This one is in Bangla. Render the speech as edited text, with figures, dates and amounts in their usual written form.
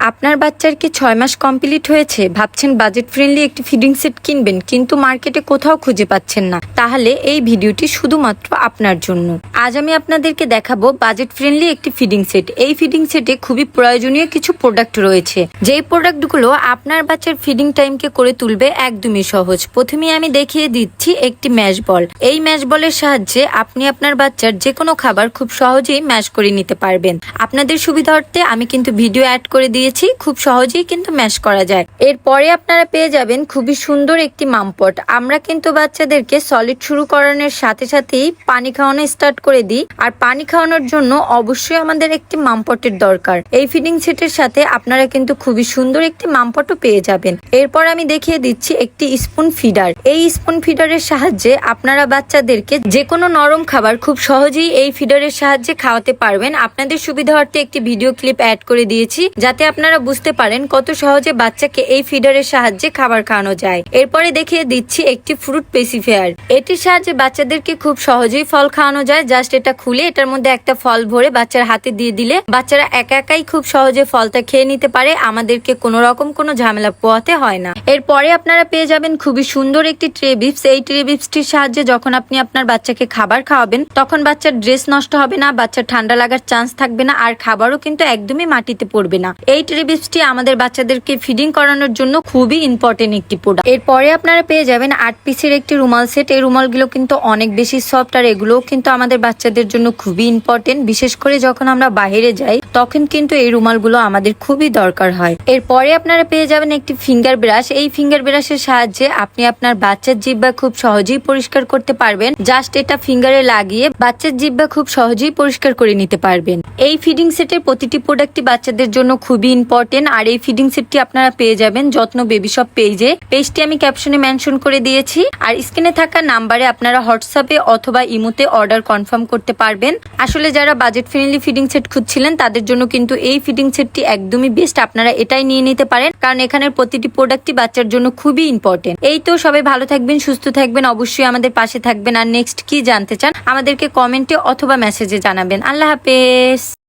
আপনার বাচ্চার কি 6 মাস কমপ্লিট হয়েছে, ভাবছেন বাজেট ফ্রেন্ডলি একটি ফিডিং সেট কিনবেন, কিন্তু মার্কেটে কোথাও খুঁজে পাচ্ছেন না? তাহলে এই ভিডিওটি শুধুমাত্র আপনার জন্য। আজ আমি আপনাদেরকে দেখাবো বাজেট ফ্রেন্ডলি একটি ফিডিং সেট। এই ফিডিং সেটে খুবই প্রয়োজনীয় কিছু প্রোডাক্ট রয়েছে, যেই প্রোডাক্টগুলো আপনার বাচ্চার ফিডিং টাইমকে করে তুলবে একদমই সহজ। প্রথমে আমি দেখিয়ে দিচ্ছি একটি ম্যাশ বল। এই ম্যাশ বলের সাহায্যে আপনি আপনার বাচ্চার যে কোনো খাবার খুব সহজেই ম্যাশ করে নিতে পারবেন। আপনাদের সুবিধার্থে আমি কিন্তু ভিডিও অ্যাড করে দিয়েছি, খুব সহজেই কিন্তু ম্যাশ করা যায়। এরপরে আপনারা পেয়ে যাবেন খুবই সুন্দর একটি মামপট। আমরা কিন্তু বাচ্চাদেরকে সলিড শুরু করানোর সাথে সাথেই পানি খাওয়ানো স্টার্ট করে দিই, আর পানি খাওয়ানোর জন্য অবশ্যই আমাদের একটি মামপটের দরকার। এই ফিডিং সেটের সাথে আপনারা কিন্তু খুবই সুন্দর একটি মামপটও পেয়ে যাবেন। এরপর আমি দেখিয়ে দিচ্ছি একটি স্পুন ফিডার। এই স্পুন ফিডারের সাহায্যে আপনারা বাচ্চাদেরকে যে কোনো নরম খাবার খুব সহজেই এই ফিডারের সাহায্যে খাওয়াতে পারবেন। আপনাদের সুবিধার্থে একটি ভিডিও ক্লিপ অ্যাড করে দিয়েছি, যাতে আপনারা বুঝতে পারেন কত সহজে বাচ্চাকে এই ফিডারের সাহায্যে খাবার খাওয়ানো যায়। এরপরে দেখিয়ে দিচ্ছি একটি ফ্রুট পেসিফায়ার। এটির সাহায্যে বাচ্চাদেরকে খুব সহজেই ফল খাওয়ানো যায়। জাস্ট এটা খুলে এটার মধ্যে একটা ফল ভরে বাচ্চার হাতে দিয়ে দিলে বাচ্চারা একা একাই খুব সহজে ফলটা খেয়ে নিতে পারে, আমাদেরকে কোনো রকম কোনো ঝামেলা পোহাতে হয় না। এরপরে আপনারা পেয়ে যাবেন খুবই সুন্দর একটি ট্রে বিপস। এই ট্রে বিপসটির সাহায্যে যখন আপনি আপনার বাচ্চাকে খাবার খাওয়াবেন, তখন বাচ্চার ড্রেস নষ্ট হবে না, বাচ্চার ঠান্ডা লাগার চান্স থাকবে না, আর খাবারও কিন্তু একদমই মাটিতে পড়বে না। এই ট্রে বিপসটি আমাদের বাচ্চাদেরকে ফিডিং করানোর জন্য খুবই ইম্পর্টেন্ট একটি প্রোডাক্ট। এরপরে আপনারা পেয়ে যাবেন 8 পিসের একটি রুমাল সেট। এই রুমালগুলো কিন্তু অনেক বেশি সফট, আর এগুলোও কিন্তু আমাদের বাচ্চাদের জন্য খুবই ইম্পর্টেন্ট। বিশেষ করে যখন আমরা বাইরে যাই, তখন কিন্তু এই রুমালগুলো আমাদের খুবই দরকার হয়। এরপরে আপনারা পেয়ে যাবেন একটি ফিঙ্গার ব্রাশ। এই ফিঙ্গার ব্রাশের সাহায্যে আপনি আপনার বাচ্চার জিহ্বা খুব সহজেই পরিষ্কার করতে পারবেন। জাস্ট এটা ফিঙ্গারে লাগিয়ে বাচ্চার জিহ্বা খুব সহজেই পরিষ্কার করে নিতে পারবেন। এই ফিডিং সেটের প্রতিটি প্রোডাক্টই বাচ্চাদের জন্য খুবই ইম্পর্টেন্ট, আর এই ফিডিং সেটটি আপনারা পেয়ে যাবেন যত্ন বেবি শপ পেজে। পেজটি আমি ক্যাপশনে মেনশন করে দিয়েছি, আর স্ক্রিনে থাকা নাম্বারে আপনারা হোয়াটসঅ্যাপে অথবা ইমোতে অর্ডার কনফার্ম করতে পারবেন। আসলে যারা বাজেট ফ্রেন্ডলি ফিডিং সেট খুঁজছিলেন, তাদের জন্য কিন্তু এই ফিডিং সেটটি একদমই বেস্ট। আপনারা এটাই নিয়ে নিতে পারেন, কারণ এখানের প্রতিটি প্রোডাক্টই বাচ্চার জন্য খুবই ইম্পর্টেন্ট। এই তো, সবাই ভালো থাকবেন, সুস্থ থাকবেন, অবশ্যই আমাদের পাশে থাকবেন। আর নেক্সট কি জানতে চান আমাদেরকে কমেন্টে অথবা মেসেজে জানাবেন। আল্লাহ হাফেজ।